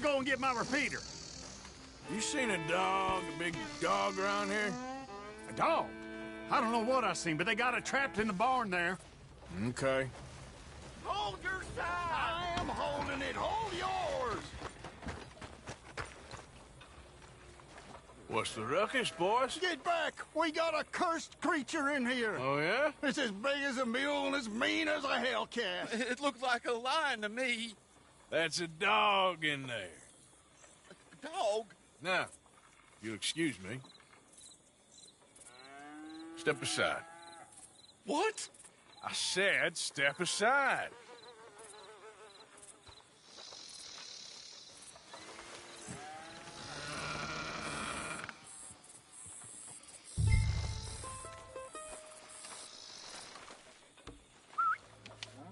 to go and get my repeater. You seen a big dog around here? A dog? I don't know what I seen, but they got it trapped in the barn there. Okay. Hold your side! I am holding it. Hold yours! What's the ruckus, boys? Get back! We got a cursed creature in here. Oh, yeah? It's as big as a mule and as mean as a hellcat. It looked like a lion to me. That's a dog in there. Dog? Now, you'll excuse me. Step aside. What? I said step aside.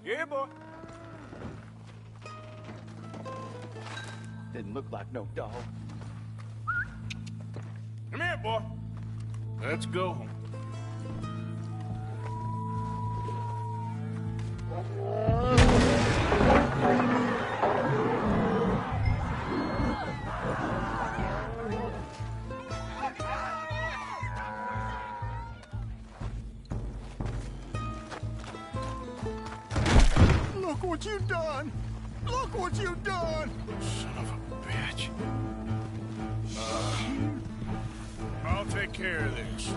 Yeah, boy. Didn't look like no dog. Come here, boy. Let's go home. Look what you done! Look what you done! Son of a bitch. I'll take care of this.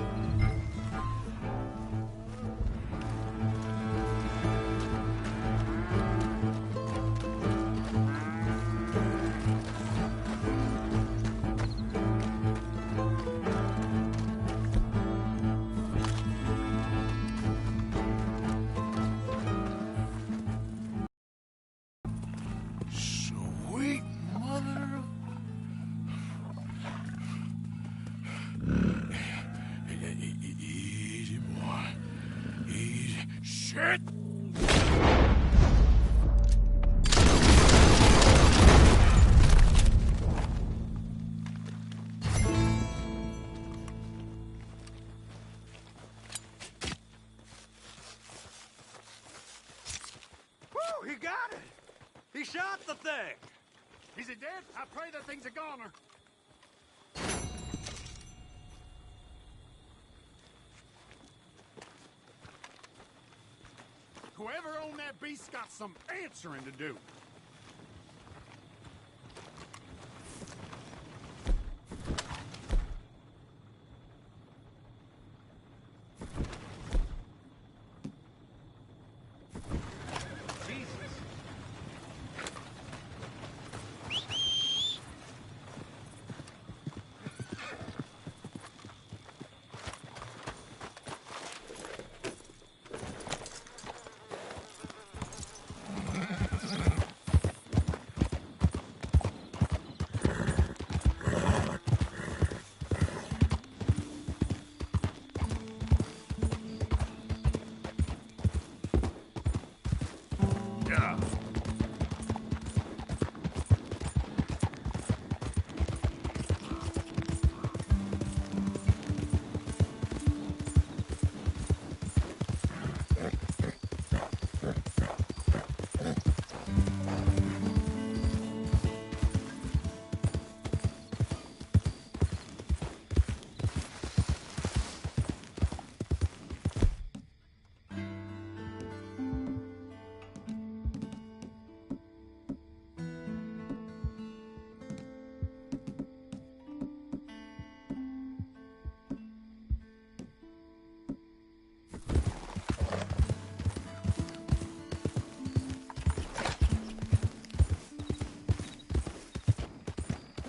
Sweet mother of... Easy, boy. Easy. Shit! Woo, he got it! He shot the thing! Is it dead? I pray that thing's a goner. Whoever owned that beast's got some answering to do. Yeah.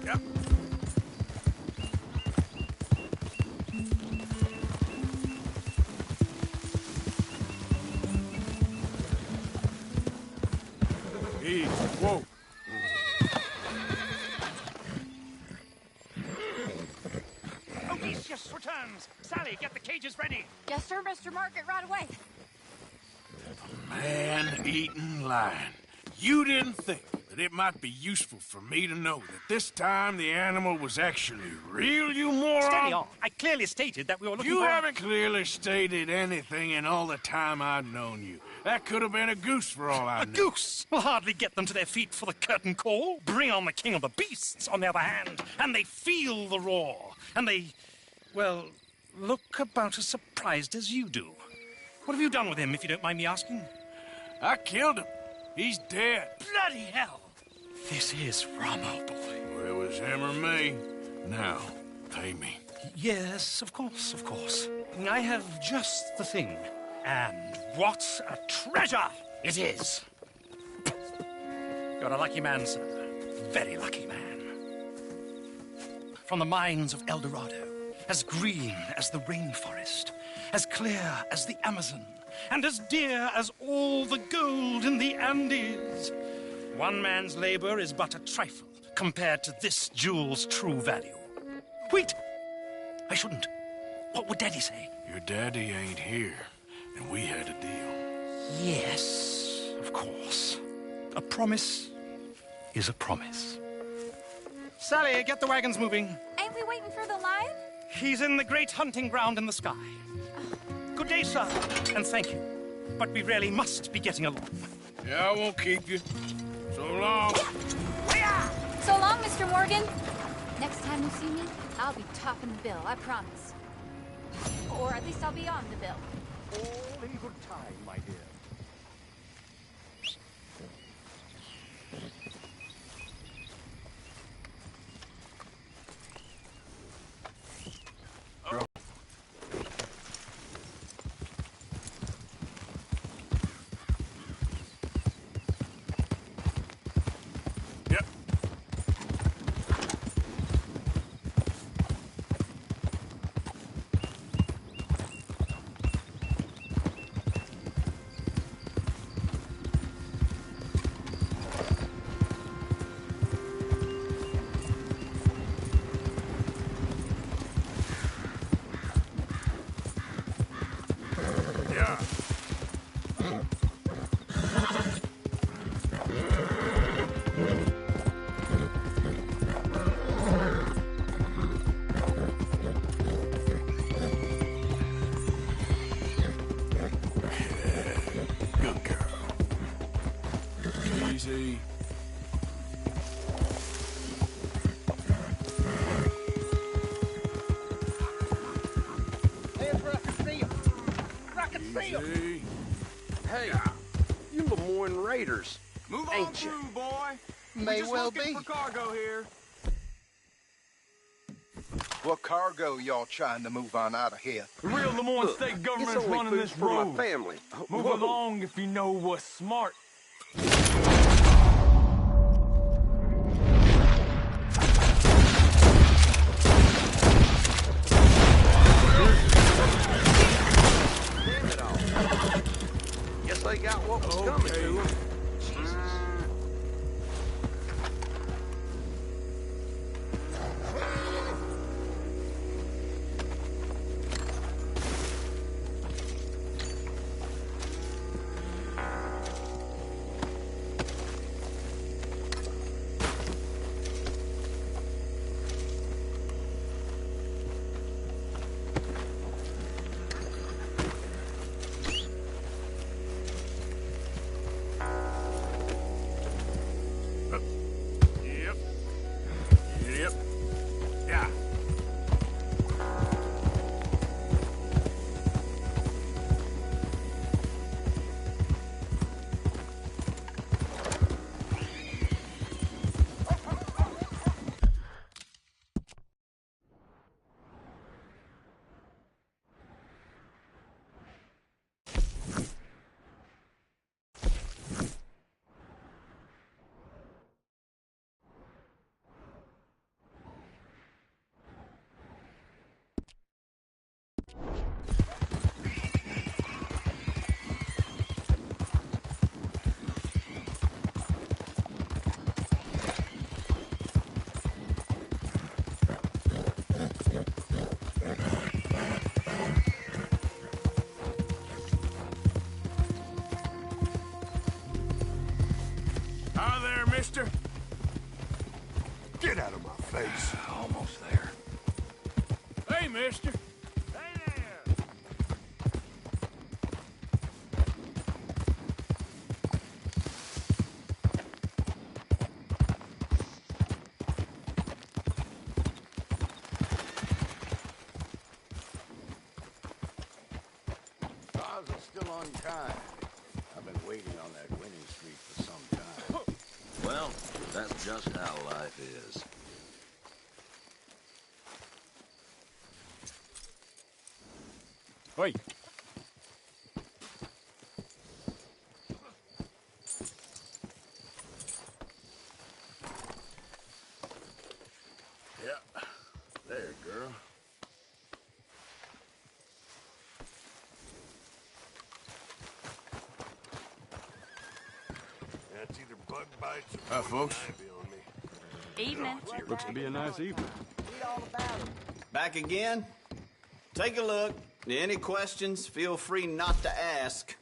Yep. Easy. Whoa. Odysseus returns! Sally, get the cages ready! Yes, sir, Mr. Market, right away. Man-eating lion. You didn't think that it might be useful for me to know that this time the animal was actually real, you moron? Steady on. I clearly stated that we were looking You for... haven't clearly stated anything in all the time I've known you. That could have been a goose for all I A know. goose will hardly get them to their feet for the curtain call. Bring on the king of the beasts, on the other hand, and they feel the roar. And they, well, look about as surprised as you do. What have you done with him, if you don't mind me asking? I killed him. He's dead. Bloody hell! This is Ramo, boy. Well, it was him or me. Now, pay me. Yes, of course, of course. I have just the thing. And what a treasure it is! You're a lucky man, sir. Very lucky man. From the mines of El Dorado, as green as the rainforest, as clear as the Amazon, and as dear as all the gold in the Andes. One man's labor is but a trifle compared to this jewel's true value. Wait! I shouldn't. What would Daddy say? Your daddy ain't here, and we had a deal. Yes, of course. A promise is a promise. Sally, get the wagons moving. Ain't we waiting for the lion? He's in the great hunting ground in the sky. Good day, sir, and thank you. But we really must be getting along. Yeah, I won't keep you. So long. So long, Mr. Morgan. Next time you see me, I'll be topping the bill, I promise. Or at least I'll be on the bill. All in good time, my dear. Yep. Yeah. Good girl. Easy. Easy. Hey, you Lemoyne Raiders. Move on Ain't you? through, boy. May Just well looking be. for cargo here. What cargo y'all trying to move on out of here? The real Lemoyne Look, State it's government's only running food this for road. my family. Move Whoa. along if you know what's smart. Damn it all. Guess they got what was coming to them. Jesus. Yep. Yep. Yeah. face. Almost there. Hey, mister. Hey there! Ours is still unkind. I've been waiting on that winning streak for some time. Well, that's just how life is. Wait. Yeah. There, girl. That's either bug bites or Hi, folks. ivy on me. Evening. Looks to be a nice evening. Back again? Take a look. Any questions, feel free not to ask.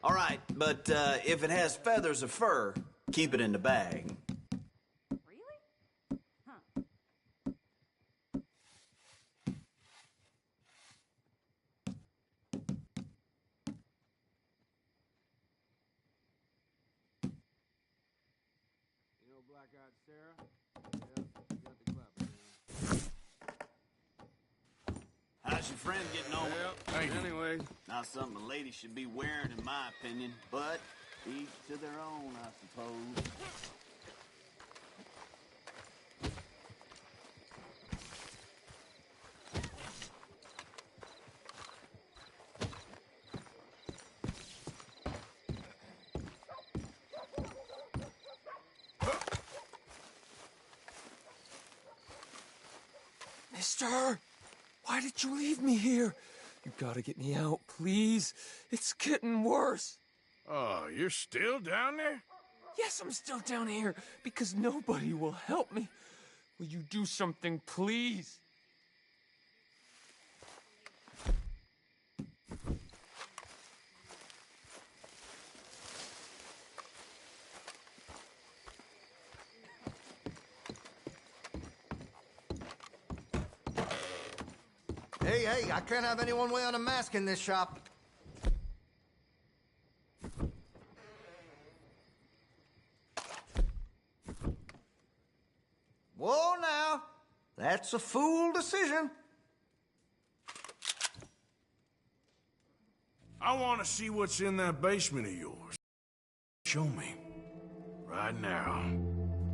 All right, but if it has feathers or fur, keep it in the bag. Really? Huh. You know black-eyed Sarah? Yeah, you got the clapper. How's your friend getting on? Thank you. Anyway, Not something a lady should be wearing, in my opinion, but each to their own, I suppose. Mister, why did you leave me here? You gotta get me out, please. It's getting worse. Oh, you're still down there? Yes, I'm still down here because nobody will help me. Will you do something, please? Hey, I can't have anyone wearing a mask in this shop. Whoa, now. That's a fool decision. I want to see what's in that basement of yours. Show me. Right now.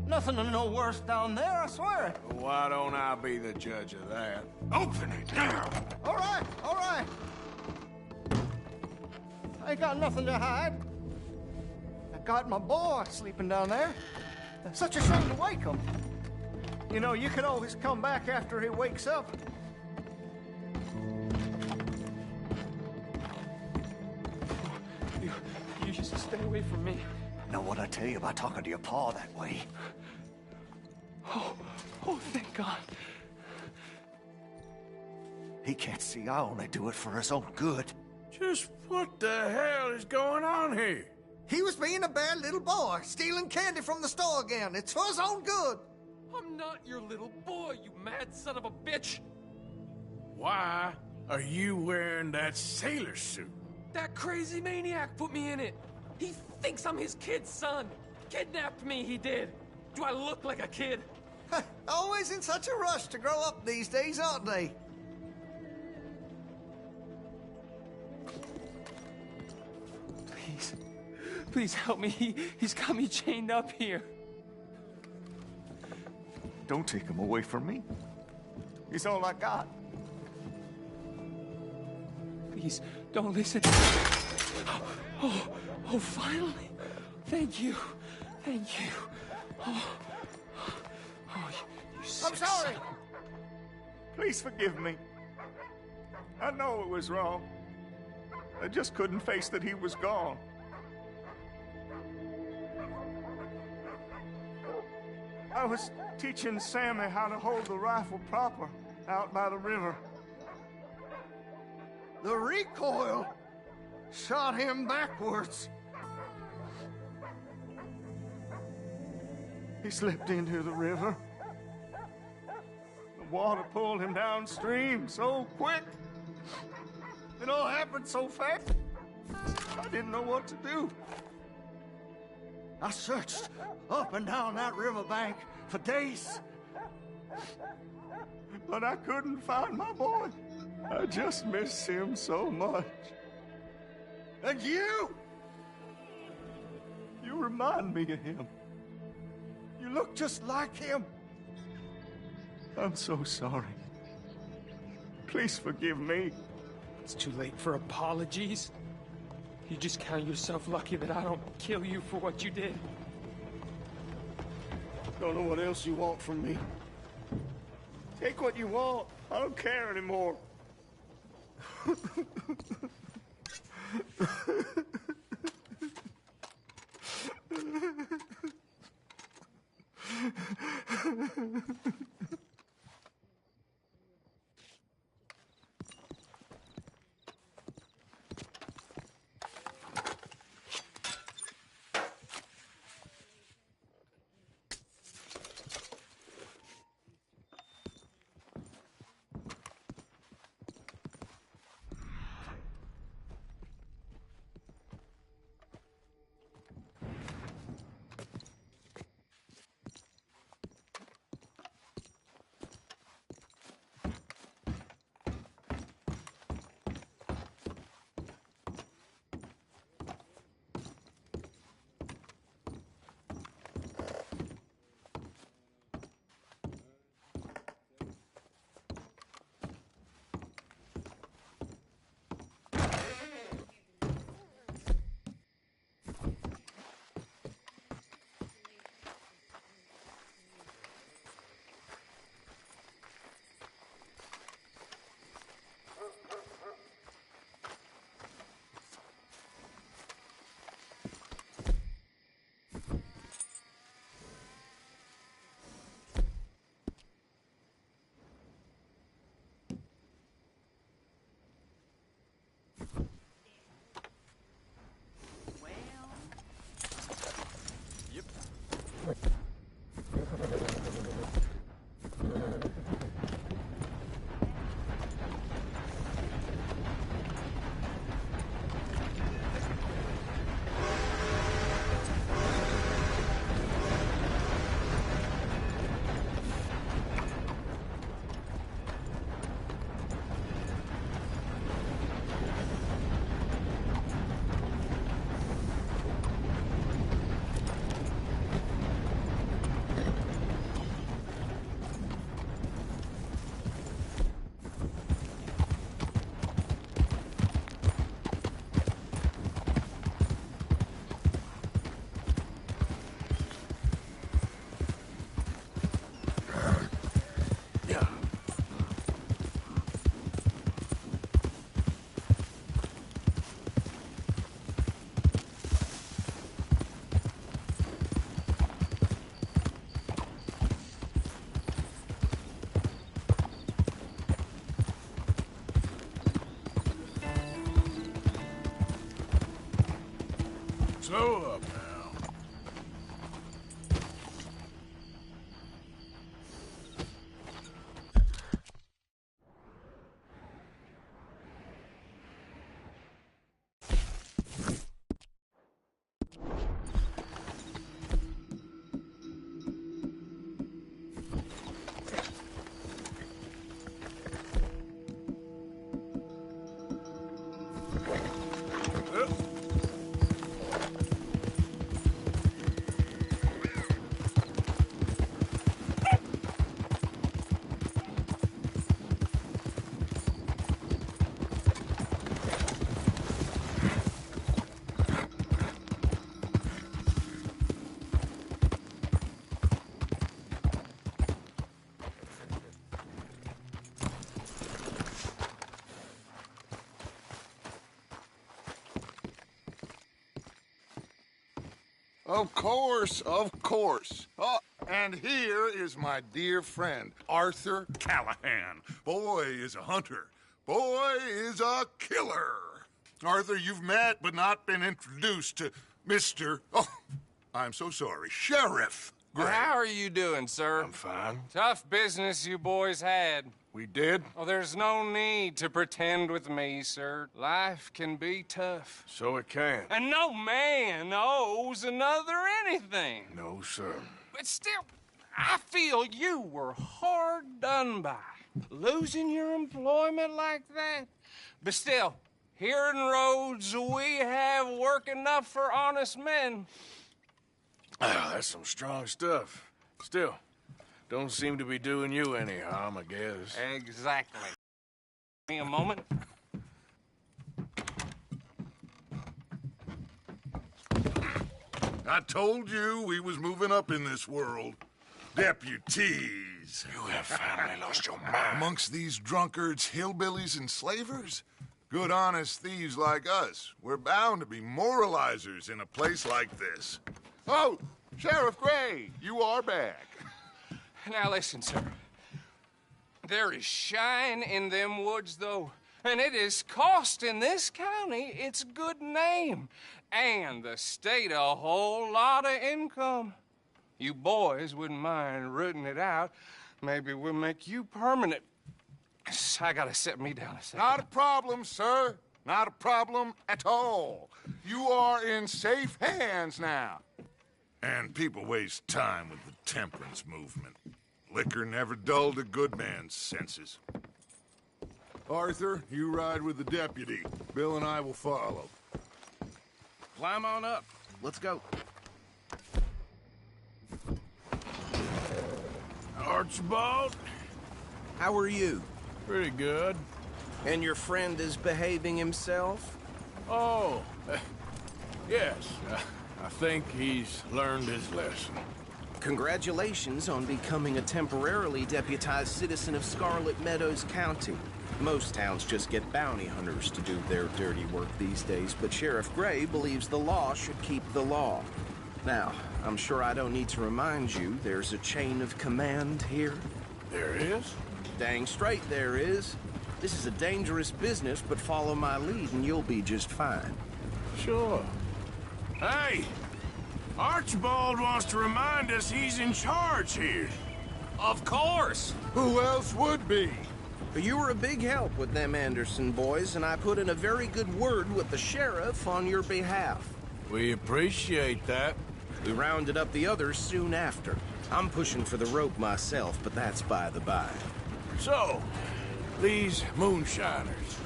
Nothing to no worse down there, I swear it. Well, why don't I be the judge of that? Open it now! All right. I ain't got nothing to hide. I got my boy sleeping down there. It's such a shame to wake him. You know, you can always come back after he wakes up. You just stay away from me. Know what I tell you about talking to your pa that way? Oh, thank God. He can't see I only do it for his own good. Just what the hell is going on here? He was being a bad little boy, stealing candy from the store again. It's for his own good. I'm not your little boy, you mad son of a bitch. Why are you wearing that sailor suit? That crazy maniac put me in it. He thinks I'm his kid's son. Kidnapped me, he did. Do I look like a kid? Always in such a rush to grow up these days, aren't they? Please help me. He's got me chained up here. Don't take him away from me. He's all I got. Please, don't listen. Oh, finally. Thank you. Oh, you sick I'm sorry. son. Please forgive me. I know it was wrong. I just couldn't face that he was gone. I was teaching Sammy how to hold the rifle proper out by the river. The recoil shot him backwards. He slipped into the river, water pulled him downstream so quick. It all happened so fast. I didn't know what to do. I searched up and down that riverbank for days. But I couldn't find my boy. I just miss him so much. And you remind me of him. You look just like him. I'm so sorry. Please forgive me. It's too late for apologies. You just count yourself lucky that I don't kill you for what you did. Don't know what else you want from me. Take what you want. I don't care anymore. Slow up now. Of course, of course. Oh, and here is my dear friend, Arthur Callahan. Boy is a hunter. Boy is a killer. Arthur, you've met but not been introduced to Mr. Oh, I'm so sorry, Sheriff Great. How are you doing, sir? I'm fine. Tough business you boys had. We did? Oh, there's no need to pretend with me, sir. Life can be tough. So it can. And no man owes another anything. No, sir. But still, I feel you were hard done by. Losing your employment like that. But still, here in Rhodes, we have work enough for honest men. Ah, that's some strong stuff. Still, don't seem to be doing you any harm, I guess. Exactly. Give me a moment. I told you we was moving up in this world. Deputies. You have finally lost your mind. Amongst these drunkards, hillbillies, and slavers? Good honest thieves like us. We're bound to be moralizers in a place like this. Oh, Sheriff Gray, you are back. Now listen, sir. There is shine in them woods, though, and it is costing this county its good name and the state a whole lot of income. You boys wouldn't mind rooting it out. Maybe we'll make you permanent. I gotta set me down a second. Not a problem, sir. Not a problem at all. You are in safe hands now. And people waste time with the temperance movement. Liquor never dulled a good man's senses. Arthur, you ride with the deputy. Bill and I will follow. Climb on up. Let's go. Archibald? How are you? Pretty good. And your friend is behaving himself? Oh, yes. I think he's learned his lesson. Congratulations on becoming a temporarily deputized citizen of Scarlet Meadows County. Most towns just get bounty hunters to do their dirty work these days, but Sheriff Gray believes the law should keep the law. Now, I'm sure I don't need to remind you there's a chain of command here. There is? Dang straight there is. This is a dangerous business, but follow my lead and you'll be just fine. Sure. Hey! Archibald wants to remind us he's in charge here. Of course! Who else would be? You were a big help with them Anderson boys, and I put in a very good word with the sheriff on your behalf. We appreciate that. We rounded up the others soon after. I'm pushing for the rope myself, but that's by the by. So, these moonshiners.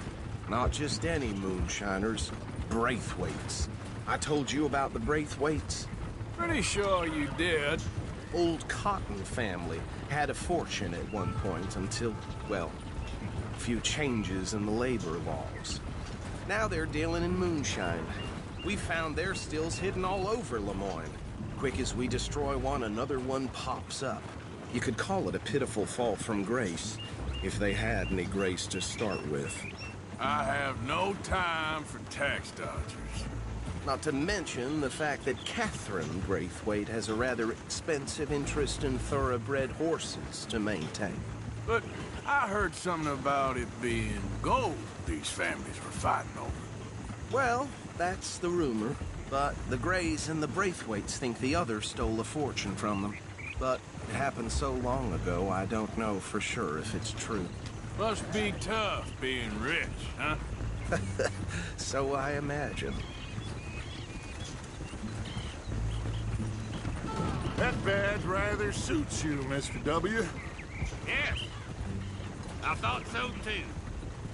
Not just any moonshiners, Braithwaites. I told you about the Braithwaites? Pretty sure you did. Old Cotton family had a fortune at one point until, well, a few changes in the labor laws. Now they're dealing in moonshine. We found their stills hidden all over Lemoyne. Quick as we destroy one, another one pops up. You could call it a pitiful fall from grace, if they had any grace to start with. I have no time for tax dodgers. Not to mention the fact that Catherine Braithwaite has a rather expensive interest in thoroughbred horses to maintain. But I heard something about it being gold these families were fighting over. Well, that's the rumor. But the Grays and the Braithwaites think the other stole a fortune from them. But it happened so long ago, I don't know for sure if it's true. Must be tough being rich, huh? So I imagine. That badge rather suits you, Mr. W. Yes. I thought so, too.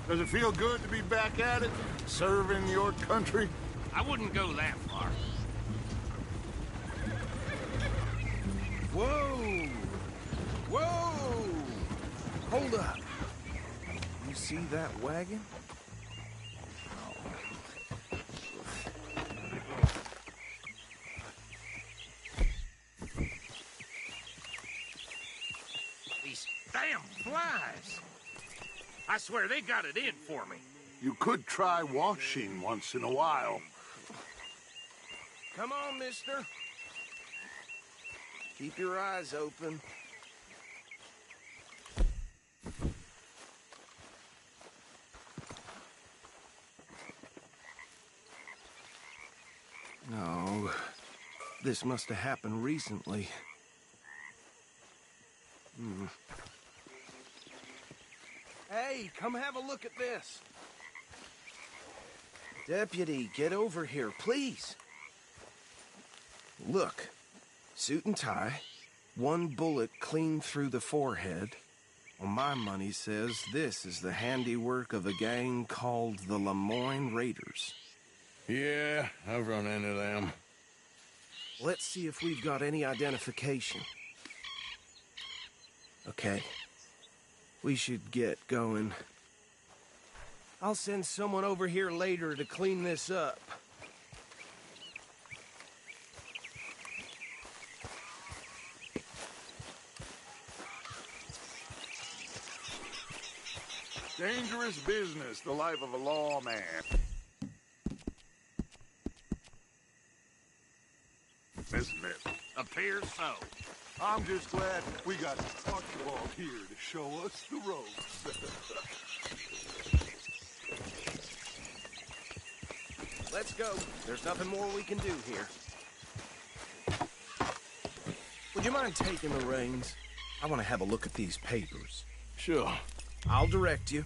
Does it feel good to be back at it, serving your country? I wouldn't go that far. Whoa! Whoa! Hold up. You see that wagon? These damn flies. I swear they got it in for me. You could try washing once in a while. Come on, mister. Keep your eyes open. No. This must have happened recently. Hey, come have a look at this. Deputy, get over here, please. Look, suit and tie, one bullet clean through the forehead. Well, my money says this is the handiwork of a gang called the Lemoyne Raiders. Yeah, I've run into them. Let's see if we've got any identification. Okay. We should get going. I'll send someone over here later to clean this up. Dangerous business, the life of a lawman. Isn't it? Appears so. I'm just glad we got Archibald here to show us the ropes. Let's go. There's nothing more we can do here. Would you mind taking the reins? I want to have a look at these papers. Sure. I'll direct you.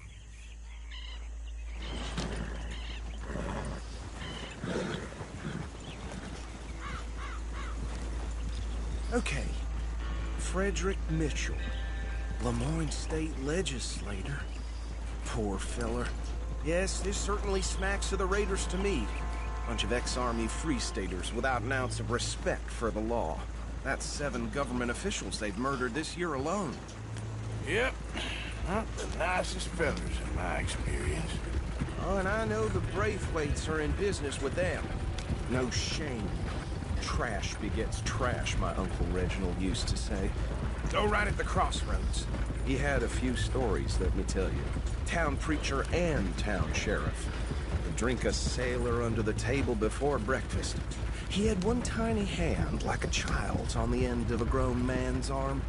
Okay. Frederick Mitchell, Lemoyne State Legislator. Poor feller. Yes, this certainly smacks of the Raiders to me. Bunch of ex-Army Free Staters without an ounce of respect for the law. That's 7 government officials they've murdered this year alone. Yep. Not the nicest fellas in my experience. Oh, and I know the Braithwaites are in business with them. No shame. Trash begets trash, my Uncle Reginald used to say. Go right at the crossroads. He had a few stories, let me tell you. Town preacher and town sheriff. Would drink a sailor under the table before breakfast. He had one tiny hand, like a child's, on the end of a grown man's arm.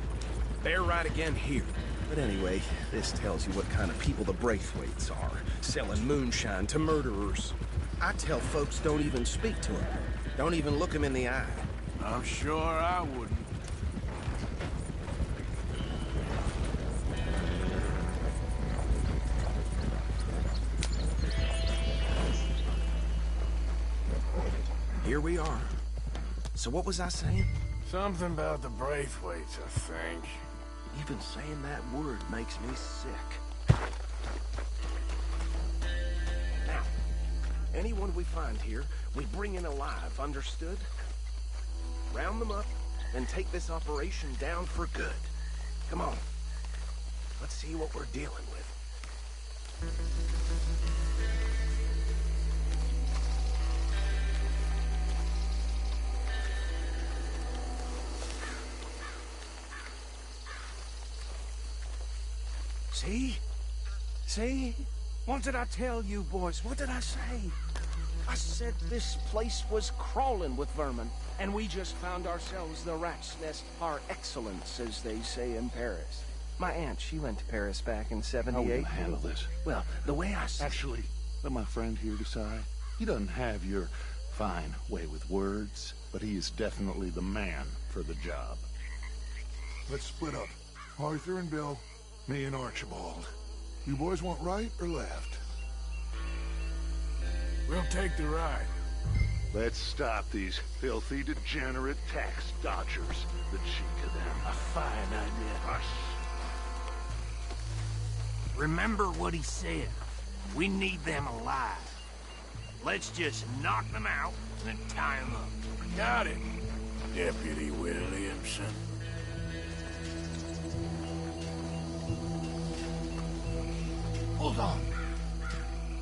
They're right again here. But anyway, this tells you what kind of people the Braithwaites are. Selling moonshine to murderers. I tell folks don't even speak to them. Don't even look them in the eye. I'm sure I wouldn't. Here we are. So what was I saying? Something about the Braithwaites, I think. Even saying that word makes me sick. Now, anyone we find here, we bring in alive, understood? Round them up, and take this operation down for good. Come on. Let's see what we're dealing with. See? See? What did I tell you, boys? What did I say? I said this place was crawling with vermin, and we just found ourselves the rat's nest par excellence, as they say in Paris. My aunt, she went to Paris back in '78. How are we gonna handle this? Well, the way I see... Actually, let my friend here decide. He doesn't have your fine way with words, but he is definitely the man for the job. Let's split up. Arthur and Bill, me and Archibald. You boys want right or left? We'll take the right. Let's stop these filthy, degenerate tax dodgers. The cheek of them. A fine idea. Hush. Remember what he said. We need them alive. Let's just knock them out and tie them up. Got it, Deputy Williamson. Hold on.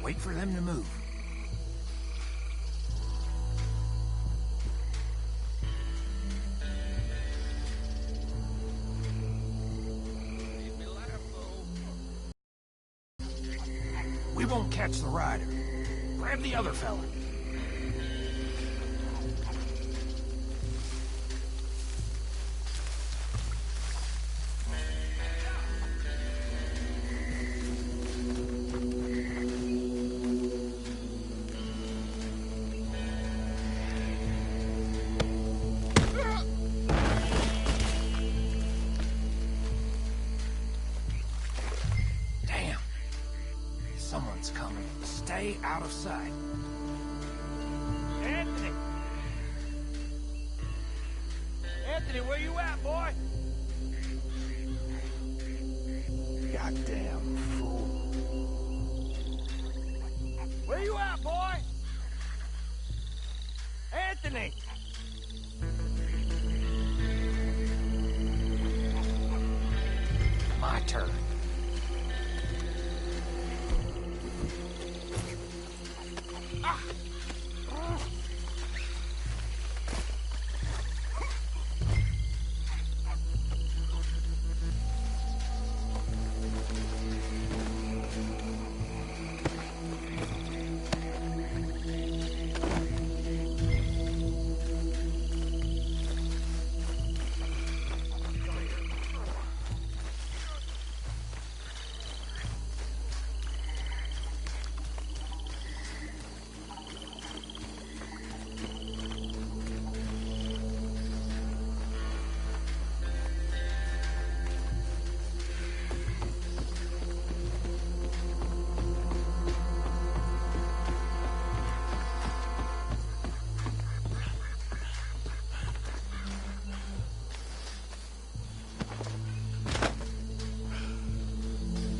Wait for them to move. We won't catch the rider. Grab the other fella. Damn. Someone's coming. Stay out of sight. Anthony! Anthony, where you at, boy? Goddamn fool. Where you at, boy? Anthony! My turn.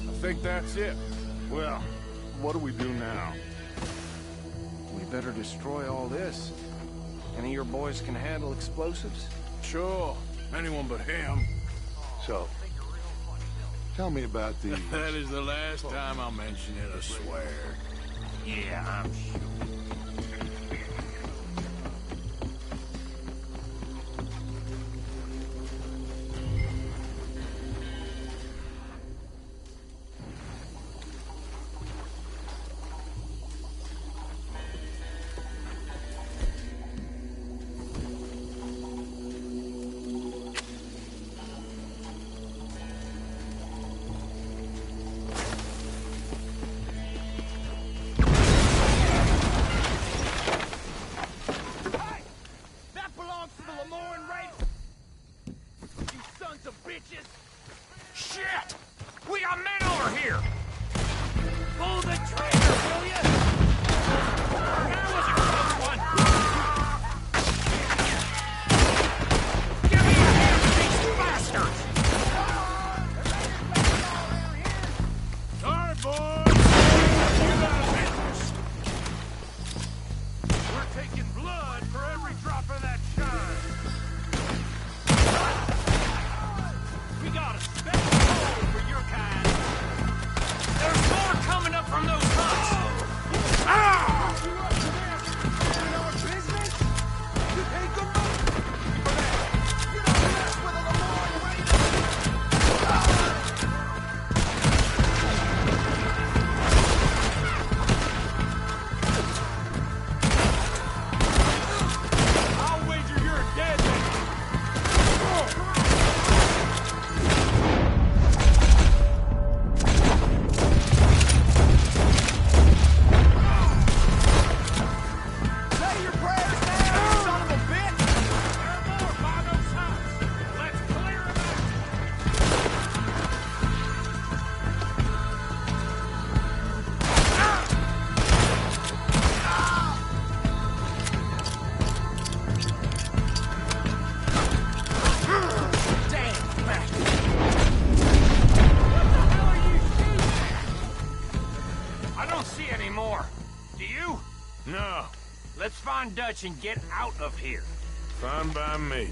I think that's it. Well, what do we do now? We better destroy all this. Any of your boys can handle explosives? Sure. Anyone but him. So, tell me about the... That is the last time I'll mention it, I swear. Yeah, I'm sure. Shit! We got men over here! Pull the trigger, will ya? That was a close one! Give me a hand with these bastards! Sorry, boys! You got a business. We're taking blood for every drop of that shine. We got a special hole for your kind. There's more coming up from those huts! Ah! You up to this? In our business? You take them up for that. You don't mess with a Lemoyne Raider. I'll wager you're dead. Say your prayers now, son of a bitch! There are more by those huts. Let's clear them out. I don't see any more. Do you? No. Let's find Dutch and get out of here. Fine by me.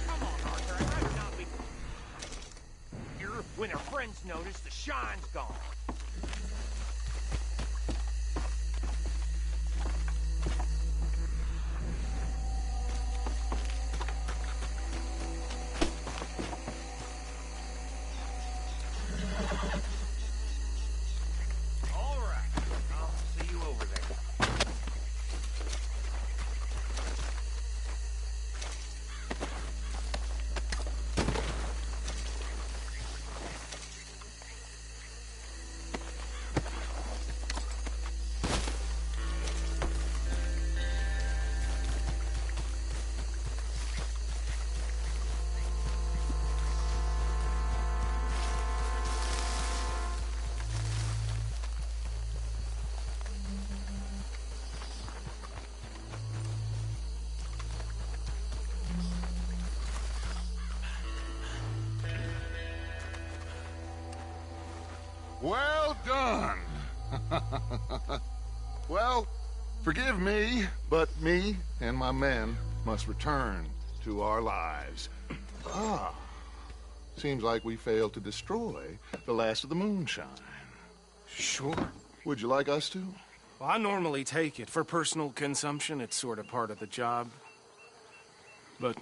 Come on, Arthur. I'd rather not be here when our friends notice the shine's gone. All right. I'll see you over there. Well done. Well, forgive me, but me and my men must return to our lives. Ah, seems like we failed to destroy the last of the moonshine. Sure. Would you like us to? Well, I normally take it. For personal consumption, it's sort of part of the job. But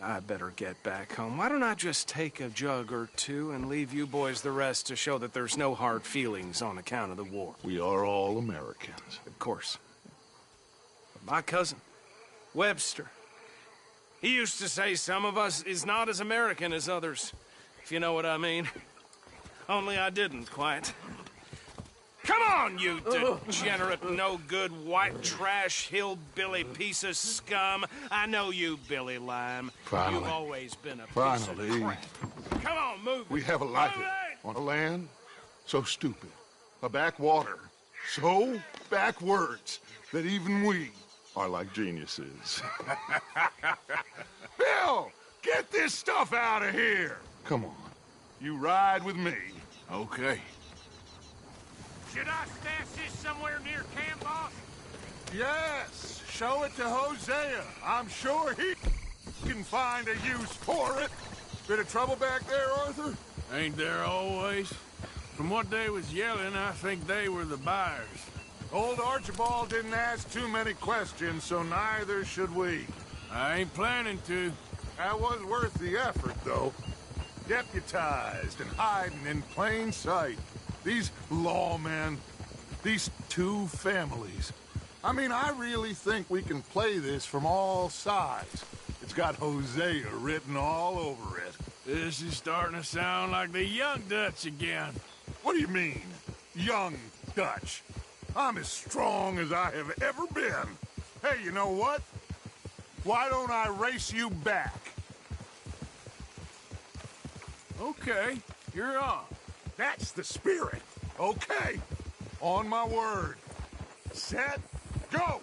I better get back home. Why don't I just take a jug or two and leave you boys the rest to show that there's no hard feelings on account of the war? We are all Americans. Of course. But my cousin, Webster, he used to say some of us is not as American as others, if you know what I mean. Only I didn't quite. Come on, you degenerate, no-good, white trash, hillbilly piece of scum. I know you, Billy Lime. Finally. You've always been a piece of Finally. crap. Come on, move it. We have a life Move it! on a land so stupid, a backwater so backwards that even we are like geniuses. Bill, get this stuff out of here. Come on, you ride with me. Okay. Should I stash this somewhere near camp, boss? Yes, show it to Hosea. I'm sure he can find a use for it. Bit of trouble back there, Arthur? Ain't there always? From what they was yelling, I think they were the buyers. Old Archibald didn't ask too many questions, so neither should we. I ain't planning to. That was worth the effort, though. Deputized and hiding in plain sight. These lawmen, these two families. I mean, I really think we can play this from all sides. It's got Hosea written all over it. This is starting to sound like the Young Dutch again. What do you mean, young Dutch? I'm as strong as I have ever been. Hey, you know what? Why don't I race you back? Okay, you're on. That's the spirit. Okay, on my word. Set, go!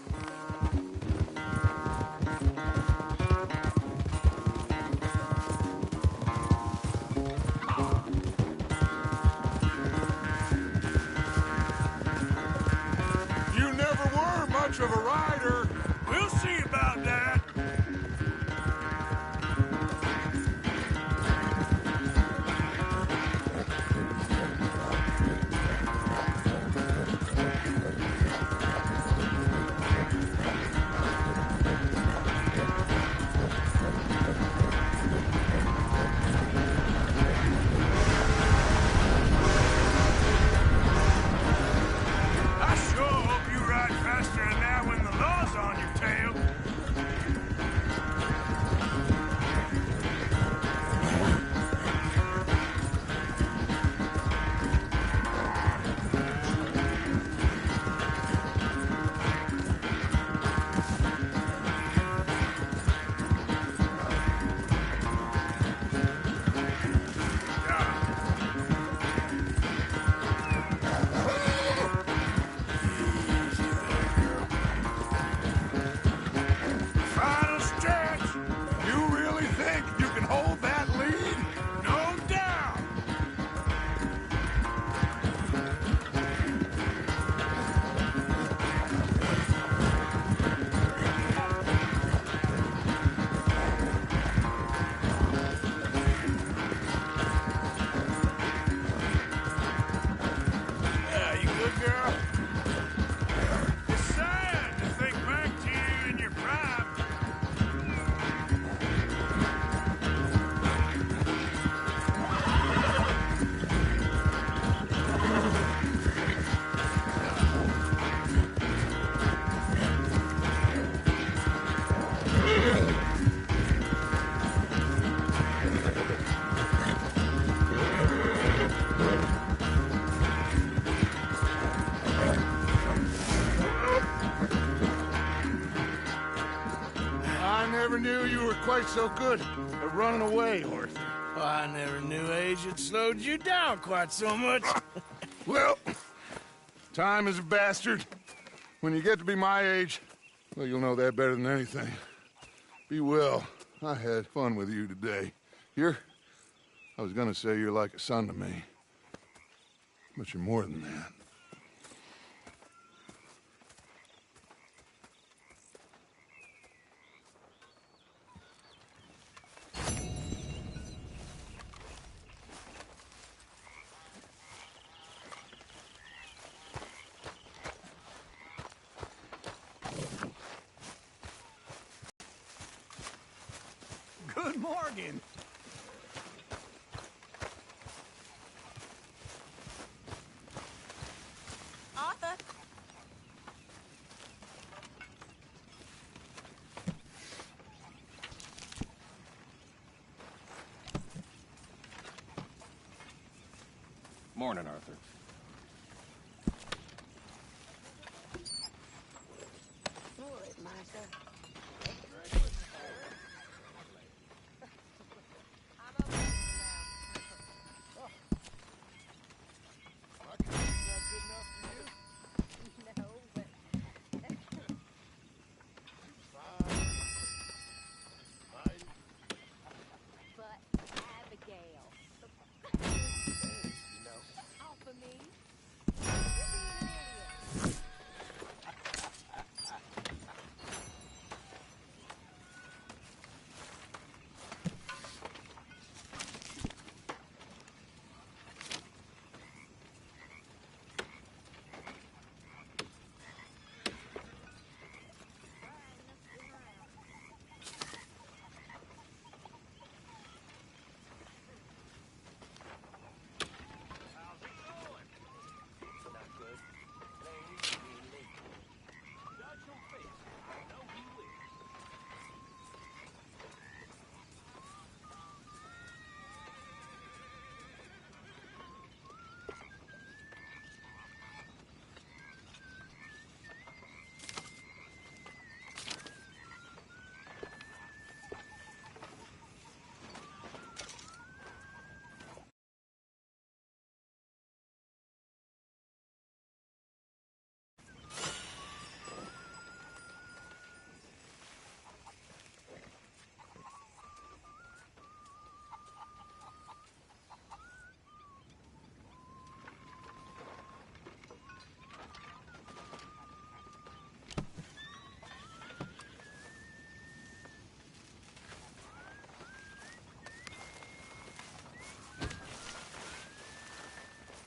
You never were much of a rider. We'll see about that. I sure hope you ride faster than that when the law's on your tail. Final stretch. You really think you can hold that lead? No doubt. Yeah, you good, girl? It's sad to think back to you in your prime. I never knew you were quite so good at running away, Arthur. Well, I never knew age had slowed you down quite so much. Well, time is a bastard. When you get to be my age, well, you'll know that better than anything. Be well. I had fun with you today. I was gonna say you're like a son to me. But you're more than that. Good morning. Arthur. Morning, Arthur.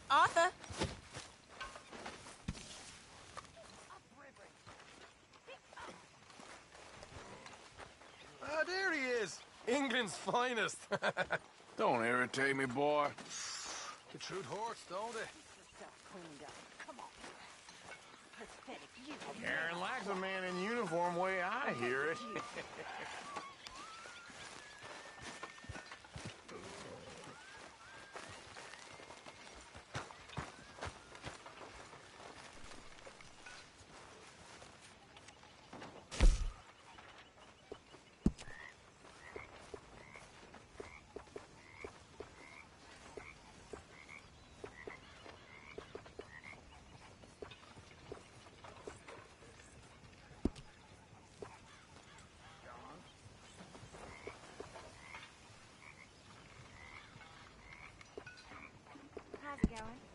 Arthur. Ah, there he is. England's finest. Don't irritate me, boy. The truth hurts, don't it? Karen likes a man in uniform, way I hear it. How's it going?